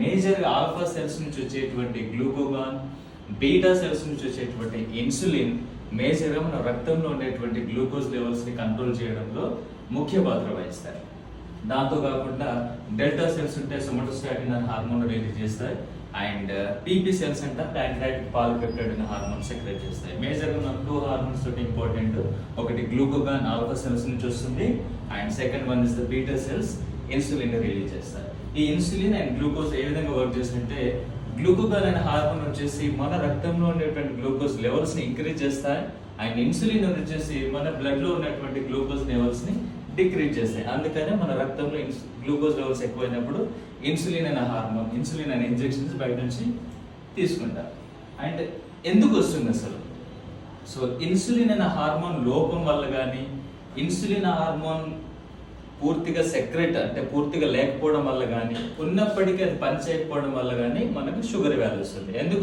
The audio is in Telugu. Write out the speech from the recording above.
మేజర్ గా ఆల్ఫా సెల్స్ నుంచి వచ్చేటువంటి గ్లూకోగాన్, బీటా సెల్స్ నుంచి వచ్చేటువంటి ఇన్సులిన్ మేజర్ గా మన రక్తంలో ఉండేటువంటి గ్లూకోజ్ లెవెల్స్ ని కంట్రోల్ చేయడంలో ముఖ్య పాత్ర వహిస్తాయి. దాంతో కాకుండా డెల్టా సెల్స్ ఉంటే సోమాటోస్టాటిన్ అనే హార్మోన్ రిలీజ్ చేస్తాయి. అండ్ పీపీ సెల్స్ అంటే ప్యాంక్రియాటిక్ పాలిపెప్టైడ్ అనే హార్మోన్ సెక్రెట్ చేస్తాయి. మేజర్ గా మనకు 2 హార్మోన్స్ తోటి ఇంపార్టెంట్. ఒకటి గ్లూకోగాన్ ఆల్ఫా సెల్స్ నుంచి వస్తుంది, and second one is the beta cells insulin release చేస్తాయి. ఈ ఇన్సులిన్ అండ్ గ్లూకోజ్ ఏ విధంగా వర్క్ చేస్తుంటే, గ్లూకోగాన్ అనే హార్మోన్ వచ్చేసి మన రక్తంలో ఉండేటువంటి గ్లూకోజ్ లెవెల్స్ ని ఇంక్రీజ్ చేస్తాయి, అండ్ ఇన్సులిన్ వచ్చేసి మన బ్లడ్ లో ఉన్నటువంటి గ్లూకోజ్ లెవెల్స్ ని డిక్రీజ్ చేస్తాయి. అందుకనే మన రక్తంలో గ్లూకోజ్ లెవెల్స్ ఎక్కువైనప్పుడు ఇన్సులిన్ అనే హార్మోన్, ఇన్సులిన్ అనే ఇంజెక్షన్స్ బయట నుంచి తీసుకుంటారు. అండ్ ఎందుకు వస్తుంది అసలు? సో ఇన్సులిన్ అనే హార్మోన్ లోపం వల్ల కానీ, ఇన్సులిన్ హార్మోన్ పూర్తిగా సెక్రెట్ అంటే పూర్తిగా లేకపోవడం వల్ల కానీ, ఉన్నప్పటికీ అది పనిచేయకపోవడం వల్ల కానీ మనకు షుగర్ వ్యాధి వస్తుంది. ఎందుకు